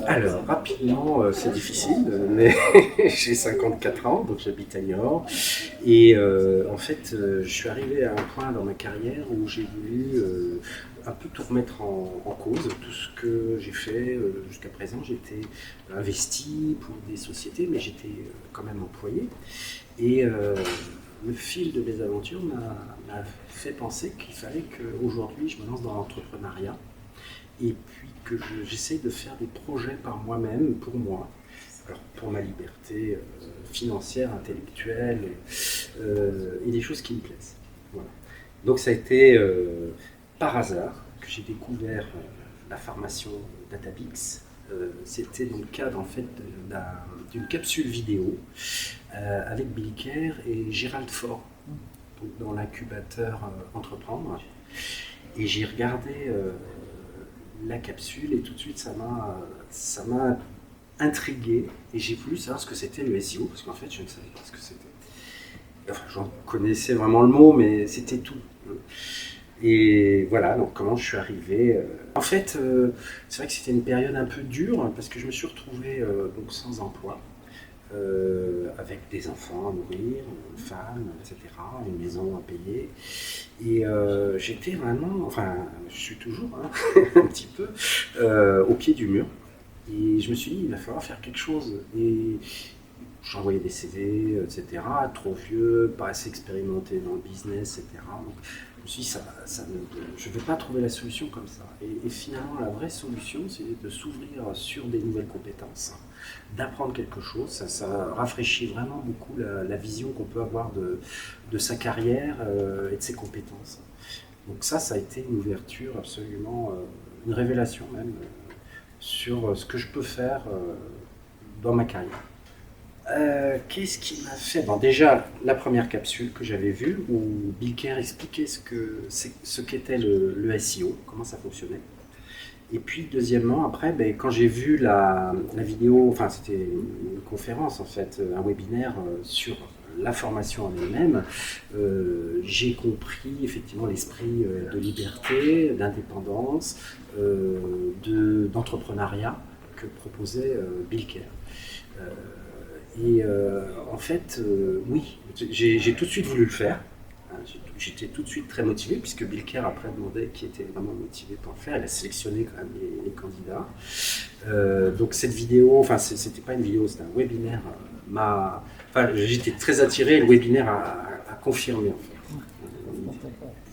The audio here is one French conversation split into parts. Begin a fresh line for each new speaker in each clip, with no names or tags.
Alors, rapidement, c'est difficile, mais j'ai 54 ans, donc j'habite à Niort. Et en fait, je suis arrivé à un point dans ma carrière où j'ai voulu un peu tout remettre en cause. Tout ce que j'ai fait jusqu'à présent, j'étais investi pour des sociétés, mais j'étais quand même employé. Et le fil de mes aventures m'a fait penser qu'il fallait qu'aujourd'hui, je me lance dans l'entrepreneuriat et puis que j'essaye de faire des projets par moi-même, pour moi, alors pour ma liberté financière, intellectuelle, et des choses qui me plaisent. Voilà. Donc ça a été par hasard que j'ai découvert la formation DataBix. C'était dans le cadre en fait d'une capsule vidéo avec Bill Kerr et Gérald Ford, donc dans l'incubateur Entreprendre. Et j'ai regardé la capsule et tout de suite ça m'a intrigué et j'ai voulu savoir ce que c'était le SEO parce qu'en fait je ne savais pas ce que c'était. Enfin, j'en connaissais vraiment le mot, mais c'était tout. Et voilà, donc comment je suis arrivé. En fait, c'est vrai que c'était une période un peu dure parce que je me suis retrouvé donc sans emploi, avec des enfants à nourrir, une femme, etc., une maison à payer. Et j'étais vraiment, enfin, je suis toujours un petit peu au pied du mur. Et je me suis dit, il va falloir faire quelque chose. Et j'envoyais des CV, etc., trop vieux, pas assez expérimenté dans le business, etc. Donc, je me suis dit, je ne vais pas trouver la solution comme ça. Et finalement, la vraie solution, c'est de s'ouvrir sur des nouvelles compétences, d'apprendre quelque chose. Ça rafraîchit vraiment beaucoup la vision qu'on peut avoir de sa carrière et de ses compétences. Donc ça a été une ouverture absolument, une révélation même, sur ce que je peux faire dans ma carrière. Qu'est-ce qui m'a fait? Bon, déjà, la première capsule que j'avais vue, où Bill Kerr expliquait ce qu'était le SEO, comment ça fonctionnait. Et puis, deuxièmement, après, ben, quand j'ai vu la vidéo, enfin, c'était une conférence, en fait, un webinaire sur la formation en elle-même, j'ai compris effectivement l'esprit de liberté, d'indépendance, d'entrepreneuriat que proposait Bill Kerr. En fait, oui, j'ai tout de suite voulu le faire. J'étais tout de suite très motivé, puisque Bill Kerr après demandait qui était vraiment motivé pour le faire. Il a sélectionné quand même les candidats. Donc cette vidéo, enfin c'était pas une vidéo, c'était un webinaire, enfin j'étais très attiré, le webinaire a confirmé en fait.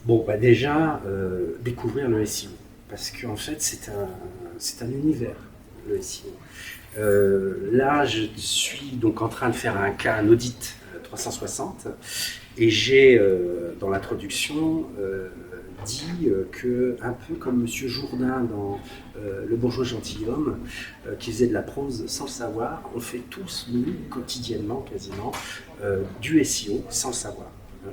Bon, bah déjà, découvrir le SEO, parce qu'en fait c'est un univers, le SEO. Là, je suis donc en train de faire un audit 360 et j'ai dans l'introduction dit que, un peu comme Monsieur Jourdain dans Le bourgeois gentilhomme, qui faisait de la prose sans le savoir, on fait tous, nous, quotidiennement quasiment, du SEO sans le savoir.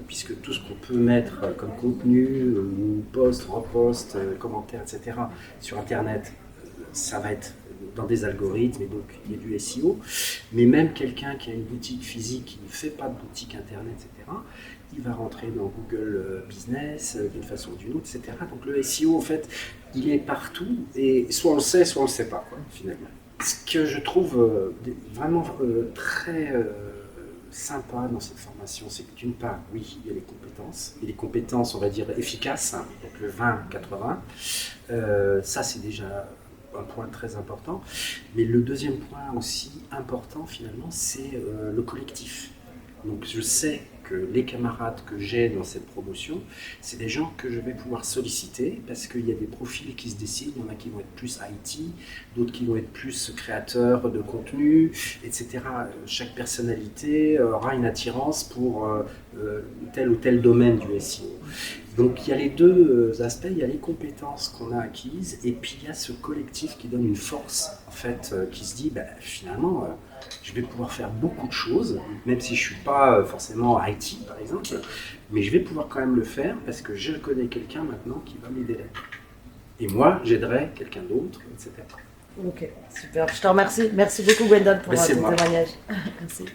Puisque tout ce qu'on peut mettre comme contenu, ou post, repost, commentaires, etc., sur Internet, ça va être dans des algorithmes, et donc il y a du SEO. Mais même quelqu'un qui a une boutique physique, qui ne fait pas de boutique Internet, etc., il va rentrer dans Google Business d'une façon ou d'une autre, etc. Donc le SEO, en fait, il est partout, et soit on le sait, soit on ne le sait pas, quoi, finalement. Ce que je trouve vraiment très sympa dans cette formation, c'est que d'une part, oui, il y a les compétences, et les compétences, on va dire, efficaces, hein, donc le 20-80, ça c'est déjà un point très important. Mais le deuxième point aussi important finalement, c'est le collectif. Donc je sais que les camarades que j'ai dans cette promotion, c'est des gens que je vais pouvoir solliciter parce qu'il y a des profils qui se décident. Il y en a qui vont être plus IT, d'autres qui vont être plus créateurs de contenu, etc. Chaque personnalité aura une attirance pour tel ou tel domaine du SEO. Donc il y a les deux aspects, il y a les compétences qu'on a acquises et puis il y a ce collectif qui donne une force en fait, qui se dit finalement je vais pouvoir faire beaucoup de choses, même si je ne suis pas forcément IT par exemple, mais je vais pouvoir quand même le faire parce que je connais quelqu'un maintenant qui va m'aider là. Et moi j'aiderai quelqu'un d'autre, etc.
Ok, super, je te remercie. Merci beaucoup Gwendal pour ton
moi.
témoignage. Merci.